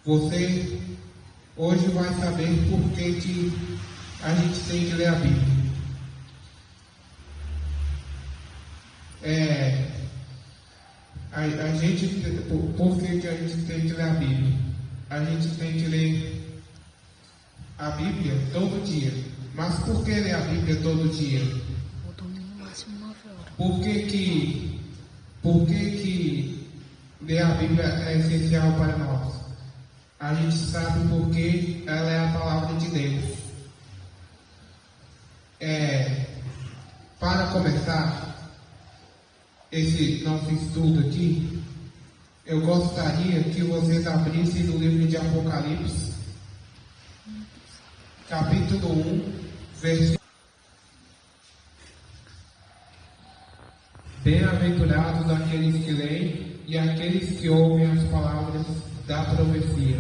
Você hoje vai saber por que a gente tem que ler a Bíblia. Por que a gente tem que ler a Bíblia? A gente tem que ler a Bíblia todo dia. Mas por que ler a Bíblia todo dia? Por que ler a Bíblia é essencial para nós? A gente sabe porque ela é a palavra de Deus. Para começar esse nosso estudo aqui, eu gostaria que vocês abrissem no livro de Apocalipse, capítulo 1, versículo. Bem-aventurados aqueles que leem e aqueles que ouvem as palavras da profecia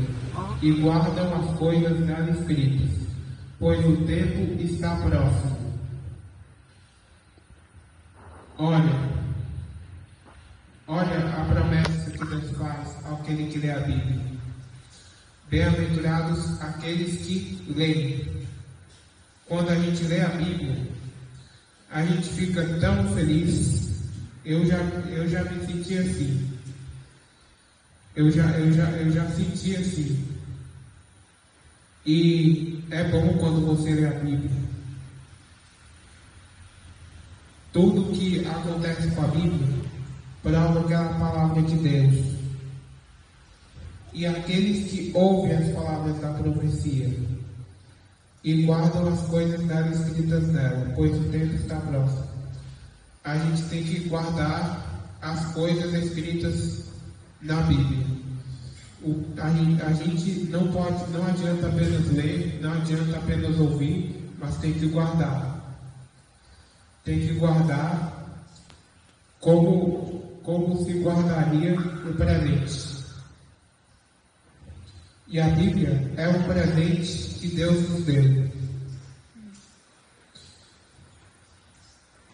e guardam as coisas nela escritas, pois o tempo está próximo. Olha a promessa que Deus faz àquele que lê a Bíblia. Bem-aventurados aqueles que leem. Quando a gente lê a Bíblia, a gente fica tão feliz. Eu já me senti assim. Eu já senti assim. E é bom quando você lê a Bíblia. Tudo que acontece com a Bíblia prova que é a palavra de Deus. E aqueles que ouvem as palavras da profecia e guardam as coisas dela escritas nela, pois o tempo está próximo. A gente tem que guardar as coisas escritas na Bíblia. A gente não adianta apenas ler, não adianta apenas ouvir, mas tem que guardar. Tem que guardar como se guardaria o presente. E a Bíblia é um presente que Deus nos deu.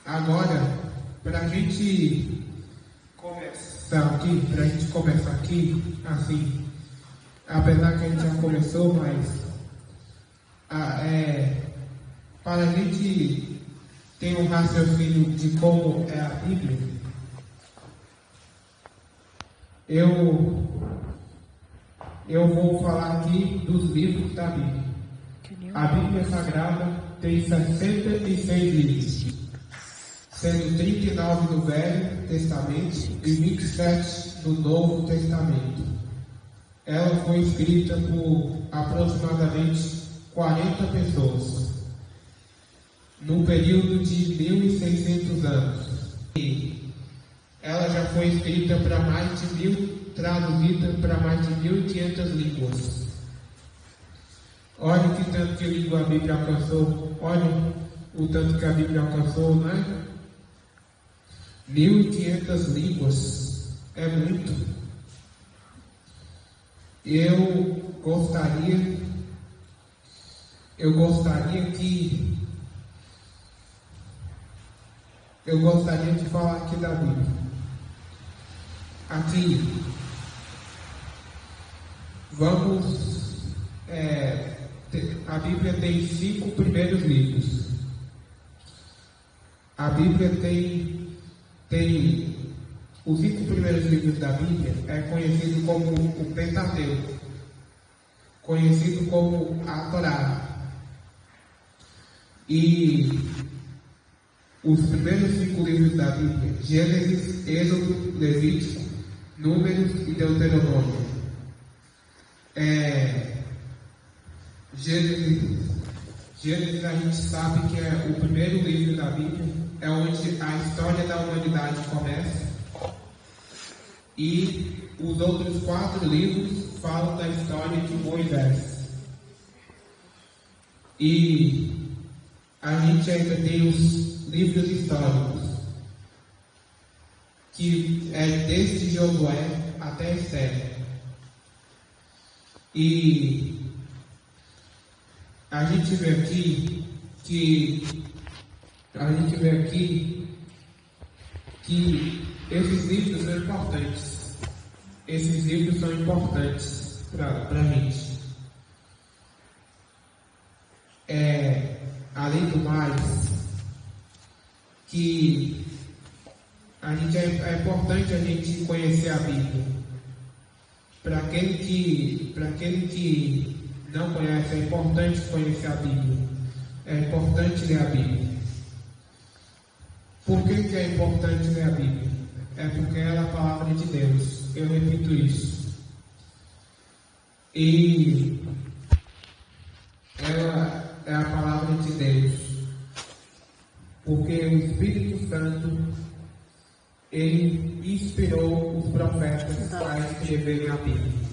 Agora, para a gente começar aqui, assim, apesar que a gente já começou, mas para a gente ter um raciocínio de como é a Bíblia, eu vou falar aqui dos livros da Bíblia. A Bíblia Sagrada tem 66 livros, sendo 39 do Velho Testamento e 27 do Novo Testamento. Ela foi escrita por aproximadamente 40 pessoas, num período de 1.600 anos. E ela já foi escrita para mais de traduzida para mais de 1.500 línguas. Olha que tanto que língua a Bíblia alcançou. Olha o tanto que a Bíblia alcançou, não é? 1.500 línguas é muito. Eu gostaria de falar aqui da Bíblia. Aqui a Bíblia tem 5 primeiros livros. A Bíblia tem os 5 primeiros livros da Bíblia é conhecido como o Pentateuco, conhecido como a Torá. E os primeiros 5 livros da Bíblia, Gênesis, Êxodo, Levítico, Números e Deuteronômio. Gênesis a gente sabe que é o primeiro livro da Bíblia, é onde a história da humanidade começa. E os outros 4 livros falam da história de Moisés. E a gente ainda tem os livros históricos, que é desde Josué até Esther. E a gente vê aqui que esses livros são importantes. Esses livros são importantes. para a gente. Além do mais, que é importante a gente conhecer a Bíblia. Para aquele que não conhece, é importante conhecer a Bíblia. É importante ler a Bíblia. Por que é importante ler a Bíblia? É porque ela é a palavra de Deus. Eu repito isso. E ela é a palavra de Deus. Porque o Espírito Santo, ele inspirou os profetas a escreverem a Bíblia.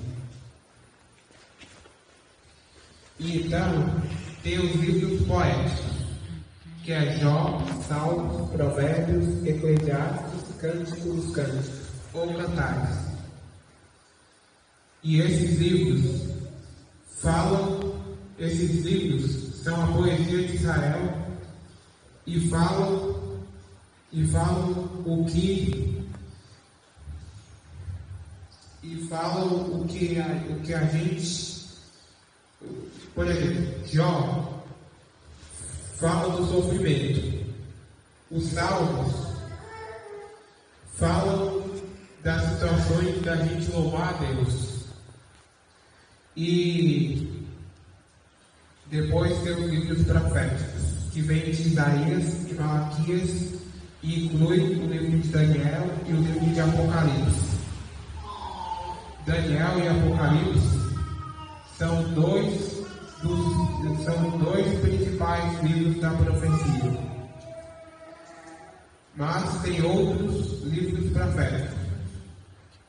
E então, tem os livros poéticos, que é Jó, Salmos, Provérbios, Eclesiastes, Cânticos ou Cantares. E esses livros são a poesia de Israel e falam o que a gente, por exemplo, Jó fala do sofrimento. Os salmos falam das situações da gente louvar a Deus. E depois tem os livros proféticos, que vem de Isaías e Malaquias, e inclui o livro de Daniel e o livro de Apocalipse. Daniel e Apocalipse são dois principais livros da profecia. Mas tem outros livros proféticos,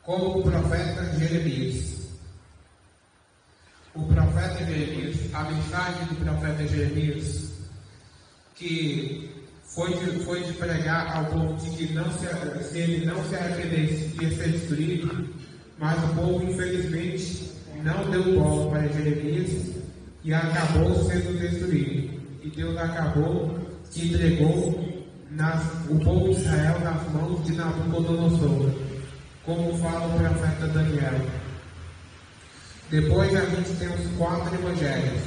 como o profeta Jeremias. O profeta Jeremias, a mensagem do profeta Jeremias, que foi de pregar ao povo de que se ele não se arrependesse, ia ser destruído, mas o povo, infelizmente, não deu bola para Jeremias e acabou sendo destruído. E Deus acabou que entregou o povo de Israel nas mãos de Nabucodonosor, como fala o profeta Daniel. Depois a gente tem os 4 evangelhos: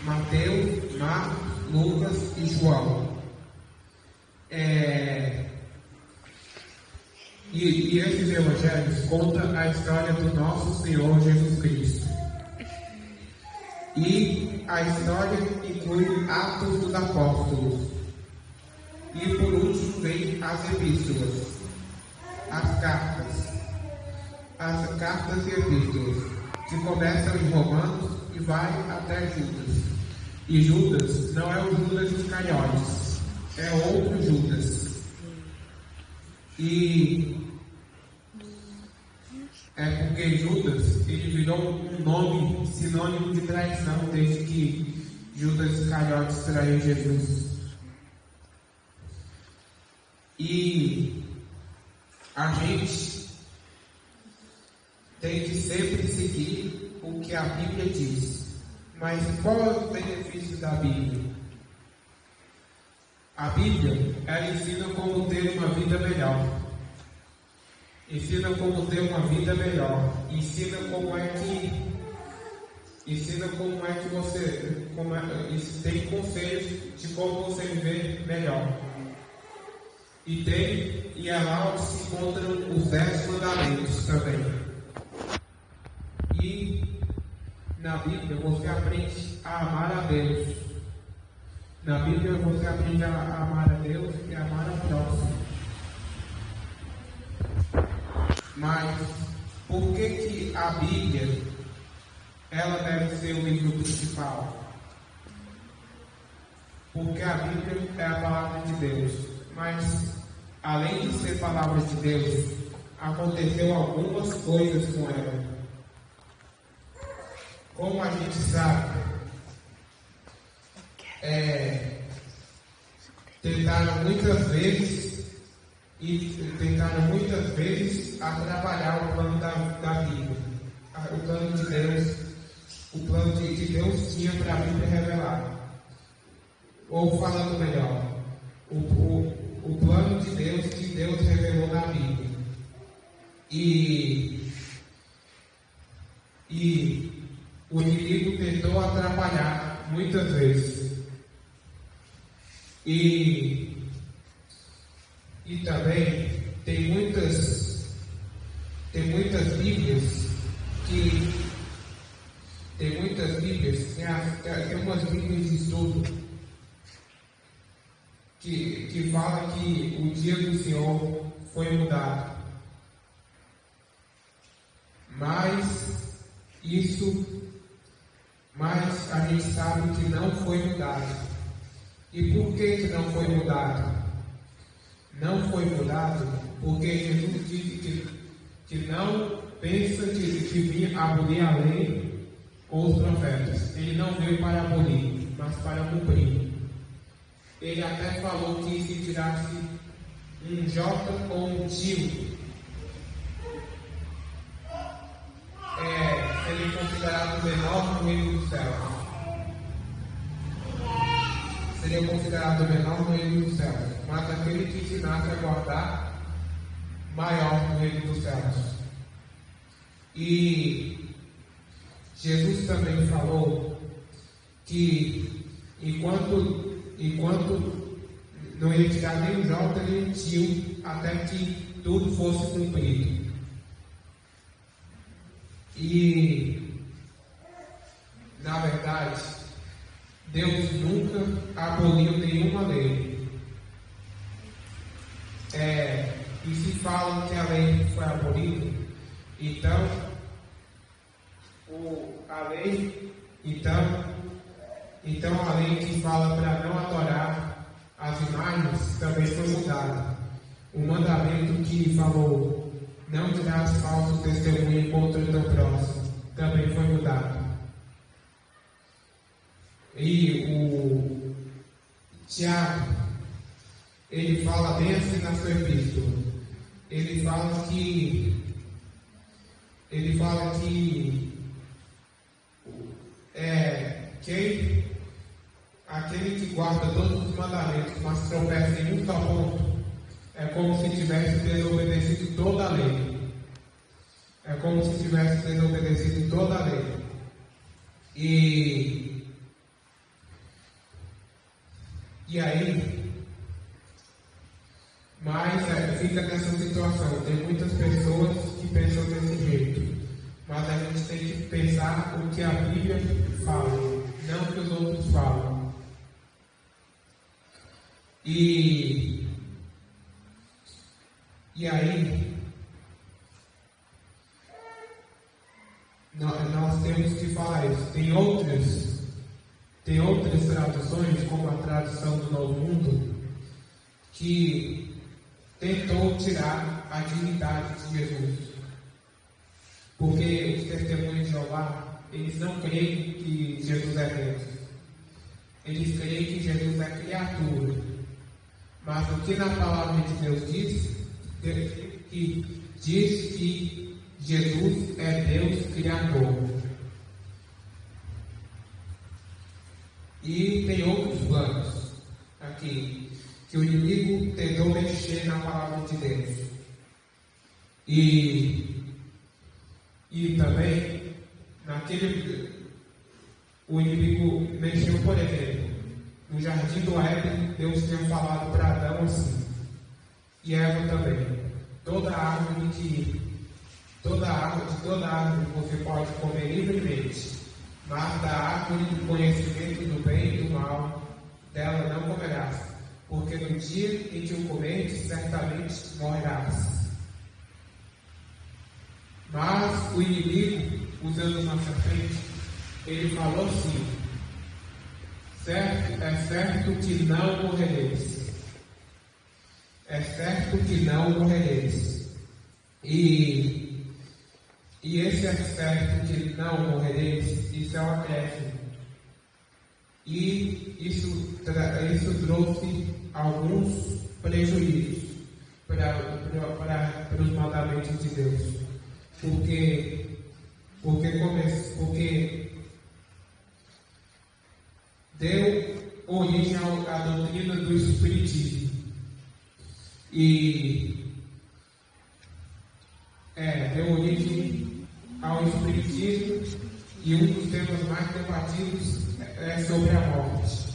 Mateus, Marcos, Lucas e João. E esses evangelhos contam a história do nosso Senhor Jesus Cristo. E a história inclui Atos dos Apóstolos. E por último vem as epístolas, as cartas e epístolas, que começam em Romanos e vai até Judas. E Judas não é o Judas Iscariotes, é outro Judas. E é porque Judas, ele virou um nome sinônimo de traição desde que Judas Iscariotes traiu Jesus. E a gente tem que sempre seguir o que a Bíblia diz. Mas qual é o benefício da Bíblia? A Bíblia, ela ensina como ter uma vida melhor. Ensina como ter uma vida melhor. Ensina como é que você tem conselhos de como você viver melhor. E é lá onde se encontram os 10 mandamentos também. E na Bíblia você aprende a amar a Deus. Na Bíblia você aprende a amar a Deus e a amar ao próximo. Mas por que a Bíblia ela deve ser o livro principal? Porque a Bíblia é a palavra de Deus. Mas além de ser palavra de Deus, aconteceu algumas coisas com ela. Como a gente sabe, tentaram muitas vezes atrapalhar o plano da Bíblia, o plano de Deus, o plano que Deus tinha para a Bíblia revelar. Ou falando melhor, o plano de Deus que Deus revelou na Bíblia. E o inimigo tentou atrapalhar muitas vezes. E também tem muitas Bíblias tem umas Bíblias de estudo que fala que o dia do Senhor foi mudado. Mas a gente sabe que não foi mudado. E por que não foi mudado? Não foi mudado porque Jesus disse que não pensa que vinha abolir a lei ou os profetas. Ele não veio para abolir, mas para cumprir. Ele até falou que se tirasse um J ou um tio, seria considerado menor no reino dos céus. Seria considerado menor no reino dos céus. Mas aquele que ensinasse a guardar, maior no reino dos céus. E Jesus também falou que enquanto não ia tirar nem um J nem um tio, até que tudo fosse cumprido. E, na verdade, Deus nunca aboliu nenhuma lei. E se falam que a lei foi abolida, então a lei que fala para não adorar as imagens também foi mudada. O mandamento que falou não dirás falso testemunho contra o teu próximo também foi mudado. E o Tiago, ele fala bem assim na sua epístola. Ele fala que aquele que guarda todos os mandamentos, mas tropeça em um só ponto, é como se tivesse desobedecido toda a lei. É como se tivesse desobedecido toda a lei. E aí, mas fica nessa situação. Tem muitas pessoas que pensam desse jeito, mas a gente tem que pensar o que a Bíblia fala, não o que os outros falam. E aí, nós temos que falar isso. Tem outras traduções, como a tradução do Novo Mundo, que tentou tirar a dignidade de Jesus. Porque os testemunhos de Jeová, eles não creem que Jesus é Deus. Eles creem que Jesus é criatura. Mas o que na palavra de Deus diz que Jesus é Deus Criador. E tem outros planos aqui, que o inimigo tentou mexer na palavra de Deus. E também, o inimigo mexeu, por exemplo, no jardim do Éden, Deus tinha falado para Adão assim, e Eva também: toda árvore você pode comer livremente, mas da árvore do conhecimento do bem e do mal, dela não comerás, porque no dia em que o comerdes, certamente morrerás. Mas o inimigo, usando uma serpente, ele falou assim: é certo que não morrereis. É certo que não morrereis. E esse é certo que não morrereis, isso é um acréscimo. E isso trouxe alguns prejuízos para os mandamentos de Deus. Porque deu origem à doutrina do Espiritismo. Deu origem ao Espiritismo e um dos temas mais debatidos é sobre a morte,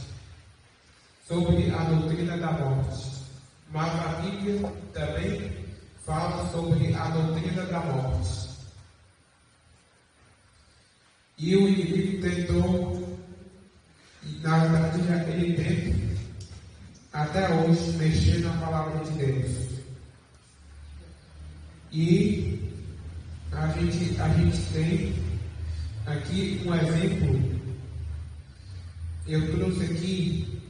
sobre a doutrina da morte. Mas a Bíblia também fala sobre a doutrina da morte. E o inimigo tentou, na verdade ele tenta até hoje mexer na palavra de Deus. E a gente tem aqui um exemplo. Eu trouxe aqui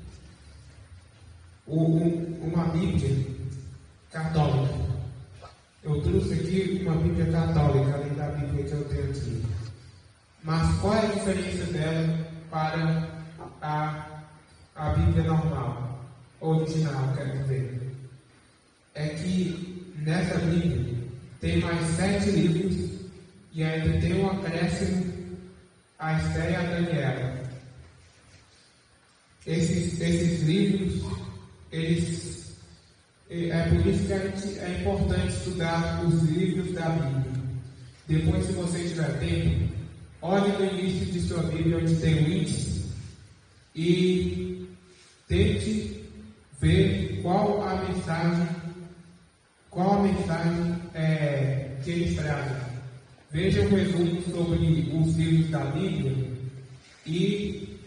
uma Bíblia católica. Eu trouxe aqui uma Bíblia católica, além da Bíblia que eu tenho aqui. Mas qual é a diferença dela para a Bíblia normal, original, quero dizer? É que nessa Bíblia tem mais 7 livros e ainda tem um acréscimo a Esther e a Daniela. Esses livros, é por isso que é importante estudar os livros da Bíblia. Depois, se você tiver tempo, olhe no início de sua Bíblia onde tem o índice e tente ver qual a mensagem que eles trazem. Veja um resumo sobre os livros da Bíblia e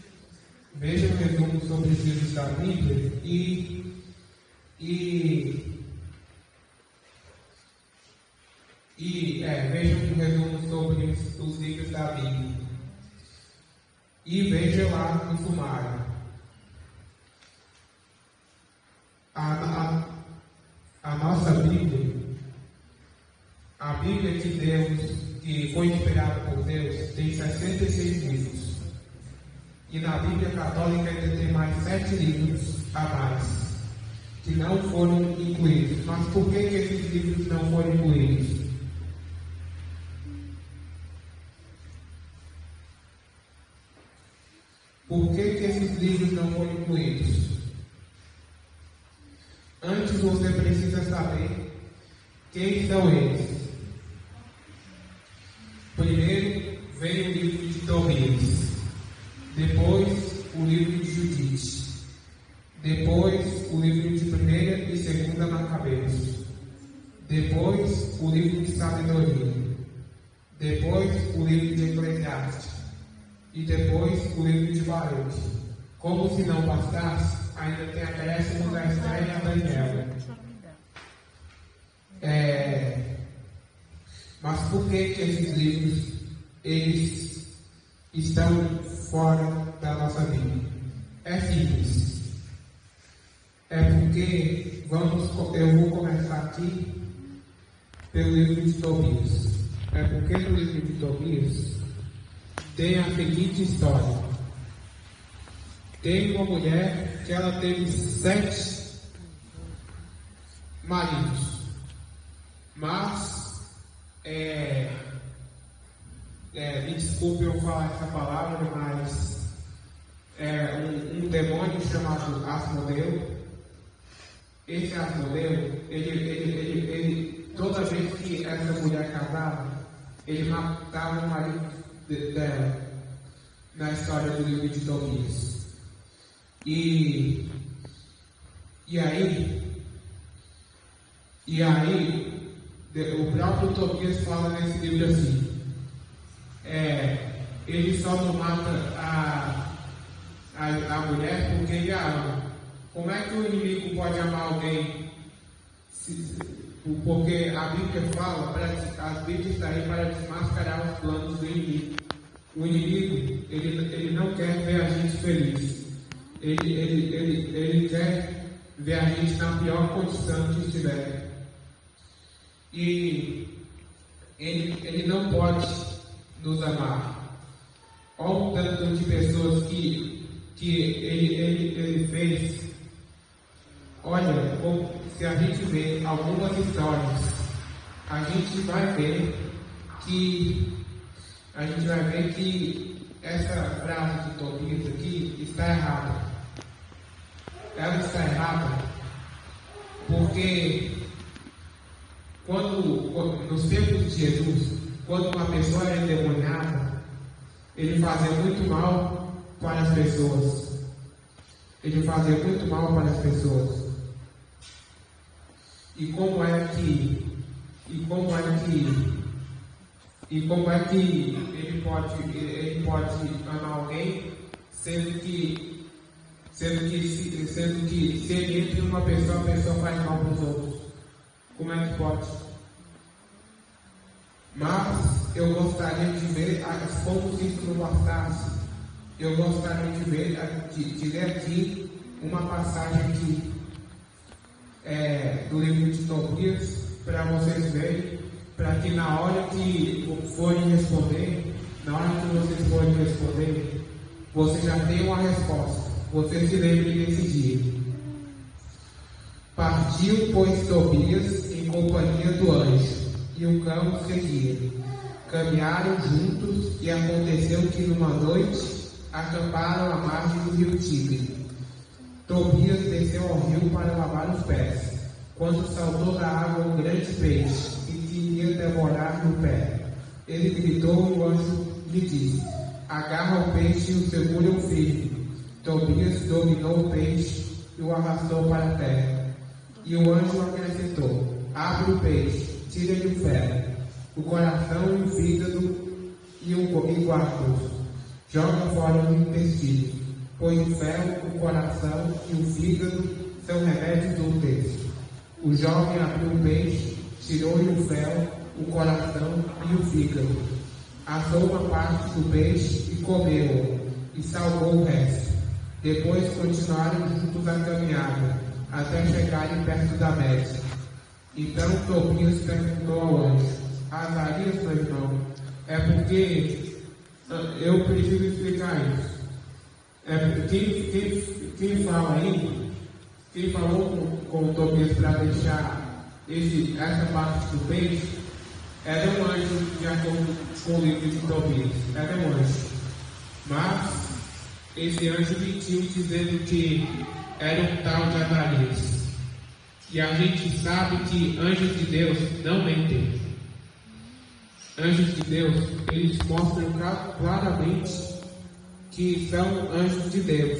veja um resumo sobre os livros da Bíblia veja um resumo sobre os livros da Bíblia e veja lá no sumário. A nossa Bíblia, a Bíblia de Deus, que foi inspirada por Deus, tem 66 livros. E na Bíblia Católica ainda tem mais 7 livros a mais, que não foram incluídos. Mas por que esses livros não foram incluídos? Por que esses livros não foram incluídos? Antes você precisa saber quem são eles. Primeiro vem o livro de Tobias, depois o livro de Judite, depois o livro de 1ª e 2ª Macabeus, depois o livro de Sabedoria, depois o livro de Eclesiastes e depois o livro de Baruque. Como se não bastasse, ainda tem acréscimo da Esther e a Daniela. Mas por que esses livros eles estão fora da nossa Bíblia? É simples. É porque eu vou começar aqui pelo livro de Tobias. É porque no livro de Tobias tem a seguinte história. Tem uma mulher que ela teve 7 maridos, mas me desculpe eu falar essa palavra, mas um demônio chamado Asmodeu. Esse Asmodeu, ele toda vez que essa mulher casava, ele matava o marido dela, na história do livro de Tobias. E aí o próprio Tobias fala nesse livro assim, ele só não mata a mulher porque ele a ama. Como é que o inimigo pode amar alguém? Porque a Bíblia fala, as Bíblias estão aí para desmascarar os planos do inimigo. O inimigo, ele não quer ver a gente feliz. Ele quer ver a gente na pior condição que estiver. E ele não pode nos amar. Olha o tanto de pessoas que ele fez. Olha, se a gente vê algumas histórias, a gente vai ver que essa frase de Tobias aqui está errada. Ela está errada porque nos tempos de Jesus, quando uma pessoa era endemoniada, ele fazia muito mal para as pessoas. Ele fazia muito mal para as pessoas. E como é que ele pode amar alguém, sendo que se ele entra em uma pessoa, a pessoa faz mal para os outros? Como é que pode? Mas eu gostaria de ver, como se isso não bastasse, eu gostaria de ver, de ler aqui uma passagem aqui do livro de Tobias, para vocês verem, para que na hora que forem responder, você já tenha uma resposta, você se lembre desse dia. Partiu, pois, Tobias em companhia do anjo, e o cão seguia. Caminharam juntos, e aconteceu que numa noite acamparam à margem do rio Tigre. Tobias desceu ao rio para lavar os pés, quando saltou da água um grande peixe, e que ia devorar no pé. Ele gritou e o anjo lhe disse: agarra o peixe e o segura firme. Tobias dominou o peixe e o arrastou para a terra. E o anjo acrescentou: abre o peixe, tira-lhe o ferro, o coração e o fígado e guarda-os. Joga fora o intestino, pois o ferro, o coração e o fígado são remédios úteis. O jovem abriu o peixe, tirou-lhe o ferro, o coração e o fígado. Assou uma parte do peixe e comeu-o, e salvou o resto. Depois continuaram juntos a caminhada, até chegarem perto da mesa. Então Tobias perguntou ao anjo: Azarias, meu irmão, é porque eu preciso explicar isso. Quem fala aí, quem falou com Tobias para deixar essa parte do peixe, era um anjo, de acordo com o livro de Tobias, era um anjo. Mas esse anjo mentiu dizendo que era um tal de Azarias. E a gente sabe que anjos de Deus não mentem. Anjos de Deus, eles mostram claramente que são anjos de Deus.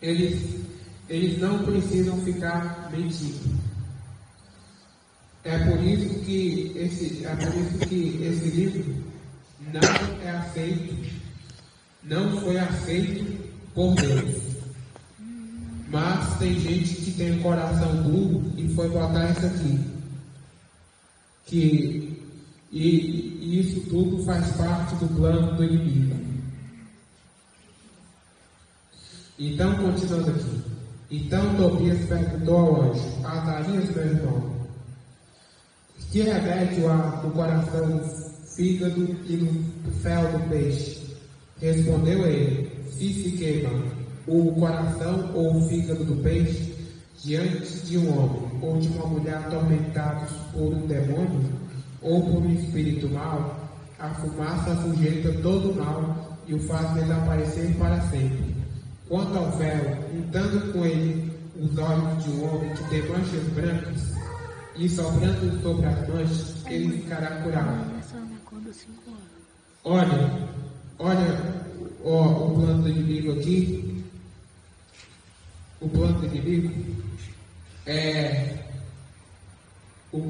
Eles não precisam ficar mentindo. É por isso que esse livro não é aceito, não foi aceito por Deus. Mas tem gente que tem um coração duro e foi botar isso aqui. E isso tudo faz parte do plano do inimigo. Então, continuando aqui. Então Tobias perguntou ao anjo: Azarias, meu irmão, que remédio há no coração, no fígado e no fel do peixe? Respondeu ele: se queima o coração ou o fígado do peixe diante de um homem ou de uma mulher atormentados por um demônio ou por um espírito mau, a fumaça afugenta todo o mal e o faz desaparecer para sempre. Quanto ao fel, untando com ele os olhos de um homem que tem manchas brancas e sobrando sobre as manchas, ele ficará curado. Olha o plano do inimigo aqui. O plano do inimigo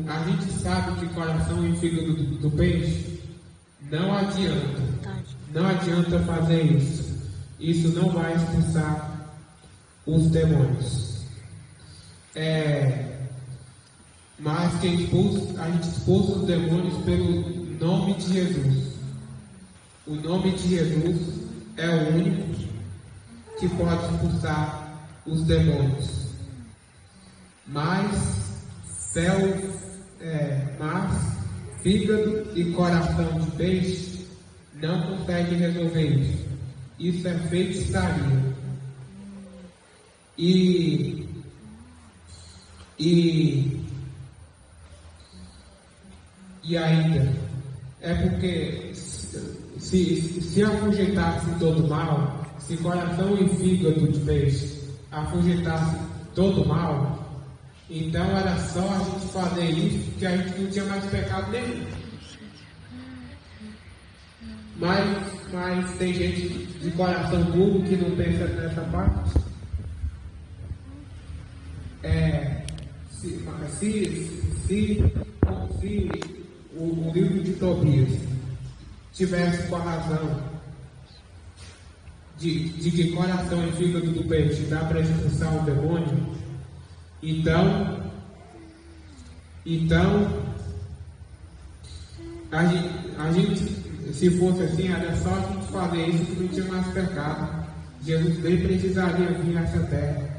a gente sabe que coração e fígado do peixe não adianta fazer isso. Isso não vai expulsar os demônios. Mas a gente expulsa os demônios pelo nome de Jesus. O nome de Jesus é o único que pode expulsar os demônios. Mas fígado e coração de peixe não conseguem resolver isso. Isso é feitiçaria. E ainda é porque se afugentasse todo mal, se coração e fígado de peixe afugentasse todo mal, então era só a gente fazer isso, que a gente não tinha mais pecado nenhum. Mas mas tem gente de coração duro que não pensa nessa parte. Se o livro de Tobias tivesse com a razão de que coração e fígado do peixe dá para expulsar o demônio, então a gente, se fosse assim, era só a gente fazer isso que não tinha mais pecado. Jesus nem precisaria vir a essa terra.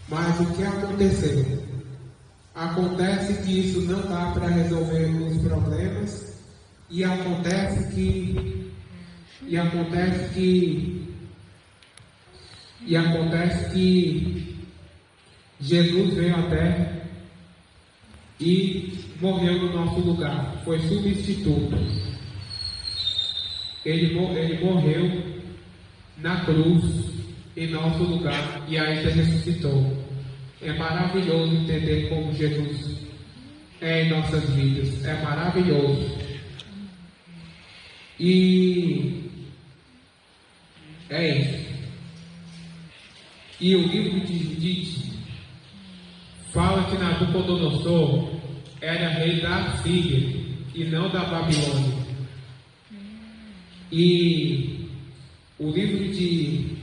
Mas o que aconteceu? Acontece que isso não dá para resolver os problemas e acontece que Jesus veio à terra e morreu no nosso lugar, foi substituto. Ele morreu na cruz em nosso lugar e ainda ressuscitou. É maravilhoso entender como Jesus é em nossas vidas. É maravilhoso. E é isso. E o livro de Judite fala que Nabucodonosor era rei da Síria e não da Babilônia. E o livro de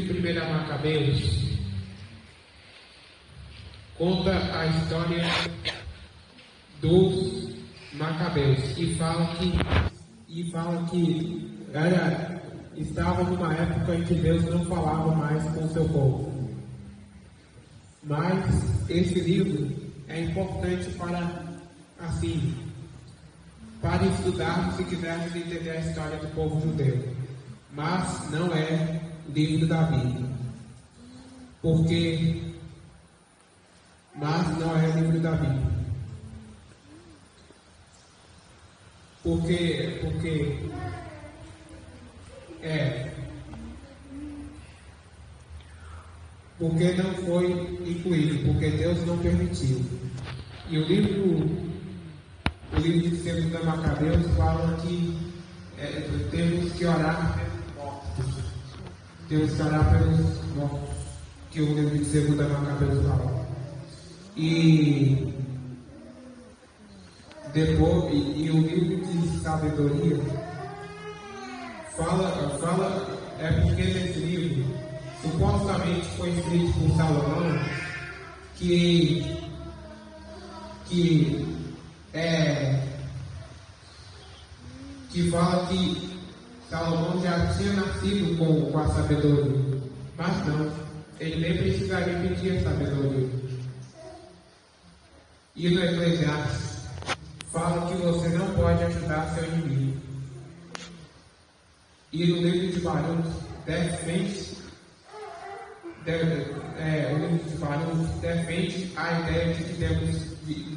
Primeira Macabeus conta a história dos Macabeus e fala que estava numa época em que Deus não falava mais com o seu povo. Mas esse livro é importante para estudar, se quisermos entender a história do povo judeu. Mas não é livro da Bíblia. Mas não é livro da Bíblia. Porque não foi incluído, porque Deus não permitiu. E o livro de Segunda Macabeus fala que temos que orar pelos mortos. Temos que orar pelos mortos, que o livro de Segunda Macabeus fala. E depois, e o livro de Sabedoria fala porque nesse livro supostamente foi escrito por Salomão, que fala que Salomão já tinha nascido com a sabedoria, mas não, ele nem precisaria pedir a sabedoria. E no Eclesiastes fala que você não pode ajudar seu inimigo. E no livro de Baruch defende a ideia de que temos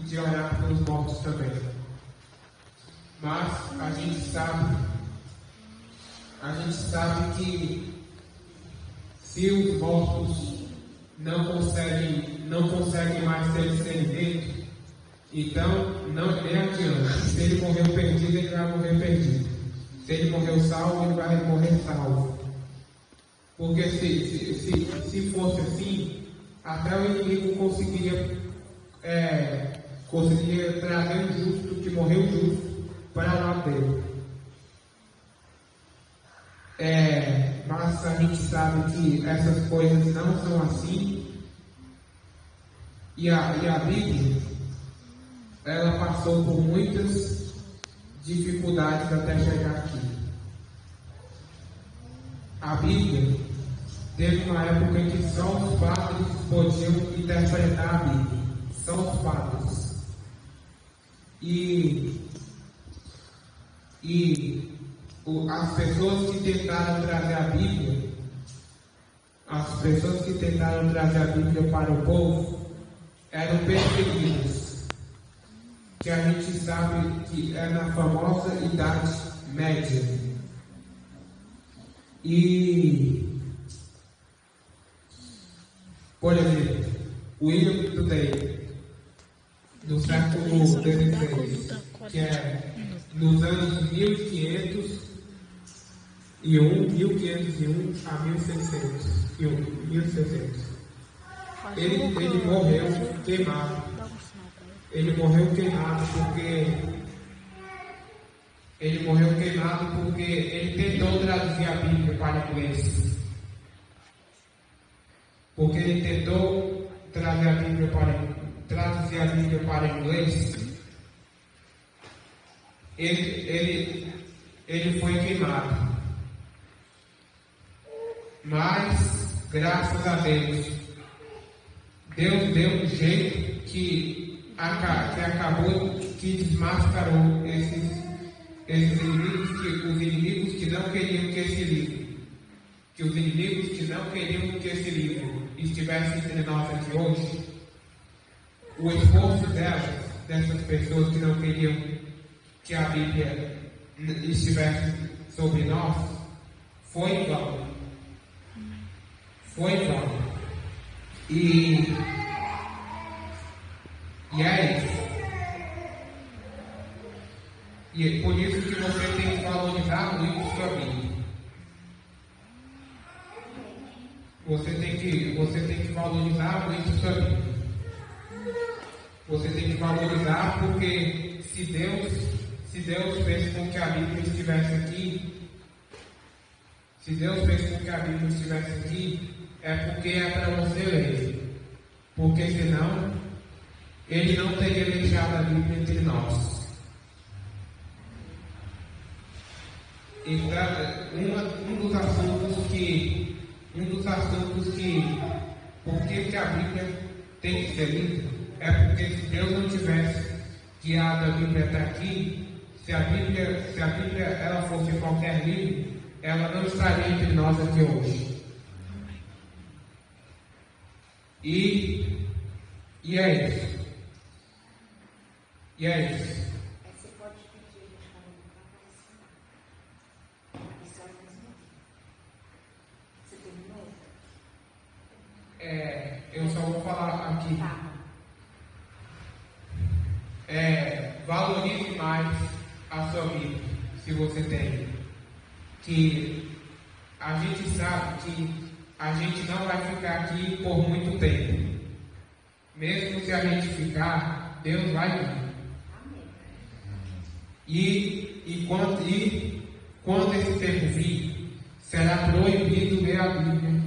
de orar pelos mortos também. Mas a gente sabe que se os mortos não conseguem mais ter discernimento, então não adianta. Se ele morreu perdido, ele vai morrer perdido. Se ele morreu salvo, ele vai morrer salvo. Porque se fosse assim, até o inimigo conseguiria trazer um justo que morreu justo para o lado dele. Mas a gente sabe que essas coisas não são assim. E a Bíblia, ela passou por muitas dificuldades até chegar aqui. A Bíblia teve uma época em que só os padres podiam interpretar a Bíblia. Só os padres. E as pessoas que tentaram trazer a Bíblia para o povo eram perseguidas, que a gente sabe que é na famosa Idade Média. Por exemplo, William Today, do século XVI, que é nos anos 1501 a 1600. Ele morreu queimado. Ele morreu queimado porque ele tentou traduzir a Bíblia para inglês. Porque ele tentou traduzir a Bíblia para inglês, ele foi queimado. Mas, graças a Deus, Deus deu um jeito que acabou, que desmascarou esses inimigos, os inimigos que não queriam que esse livro estivesse entre nós aqui hoje. O esforço dessas pessoas que não queriam que a Bíblia estivesse sobre nós, foi em vão. E é isso. E é por isso que você tem que valorizar muito sua Bíblia. Você tem que valorizar muito sua Bíblia. Você tem que valorizar porque se Deus fez com que a Bíblia estivesse aqui, é porque é para você ler. Porque senão, Ele não teria deixado a Bíblia entre nós. Então, um dos assuntos que por que a Bíblia tem que ser lida, é porque se Deus não tivesse guiado a Bíblia até aqui, se a Bíblia ela fosse qualquer livro, ela não estaria entre nós aqui hoje. E é isso. Você pode pedir Você terminou? Eu só vou falar aqui. Valorize mais a sua Bíblia, se você tem. Que a gente sabe que a gente não vai ficar aqui por muito tempo. Mesmo se a gente ficar, Deus vai vir. E quando esse tempo vir, será proibido ler a Bíblia.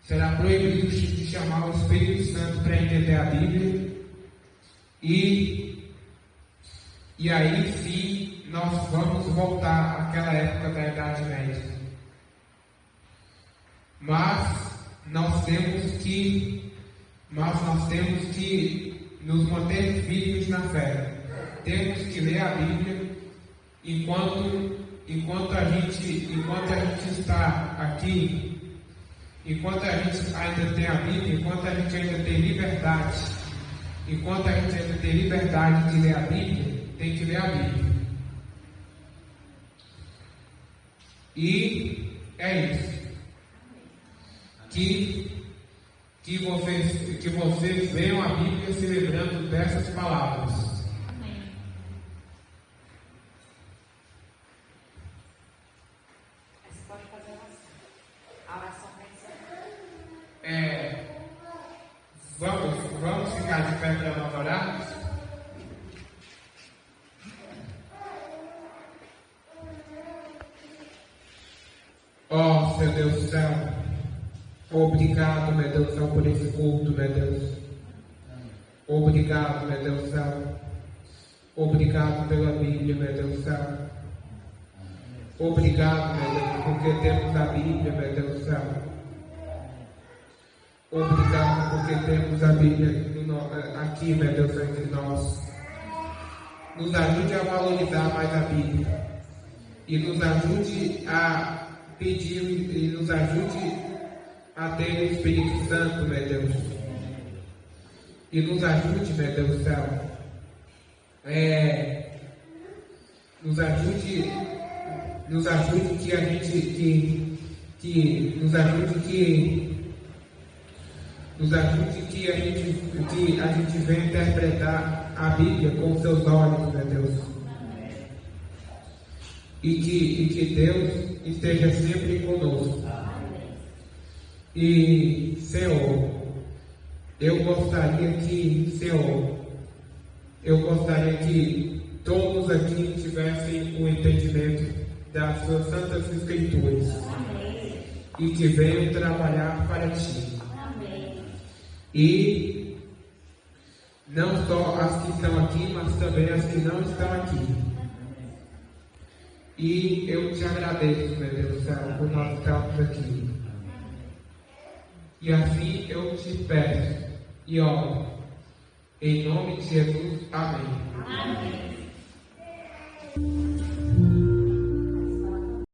Será proibido de chamar o Espírito Santo para entender a Bíblia. E aí sim, nós vamos voltar àquela época da Idade Média. Mas nós temos que nos manter firmes na fé. Temos que ler a Bíblia enquanto a gente está aqui, enquanto a gente ainda tem a Bíblia, enquanto a gente ainda tem liberdade de ler a Bíblia, tem que ler a Bíblia. E é isso. Que vocês leiam a Bíblia se lembrando dessas palavras. Você pode fazer a oração pensando. Vamos ficar de pé para nós orarmos? Ó, Senhor Deus do céu, obrigado, meu Deus do céu, por esse culto, meu Deus. Obrigado, meu Deus do céu. Obrigado pela Bíblia, meu Deus do céu. Obrigado, meu Deus, porque temos a Bíblia, meu Deus do céu. Obrigado porque temos a Bíblia aqui, meu Deus, entre nós. Nos ajude a valorizar mais a Bíblia. E nos ajude a pedir, e nos ajude a ter o Espírito Santo, meu Deus. E nos ajude, meu Deus do céu. Nos ajude que a gente, nos ajude Nos ajude que a gente venha interpretar a Bíblia com seus olhos, meu Deus. E que Deus esteja sempre conosco. E, Senhor, eu gostaria que todos aqui tivessem um entendimento das suas santas escrituras. E que venham trabalhar para Ti. E não só as que estão aqui, mas também as que não estão aqui. E eu te agradeço, meu Deus do céu, por nós estarmos aqui. E assim eu te peço e oro. Em nome de Jesus. Amém. Amém.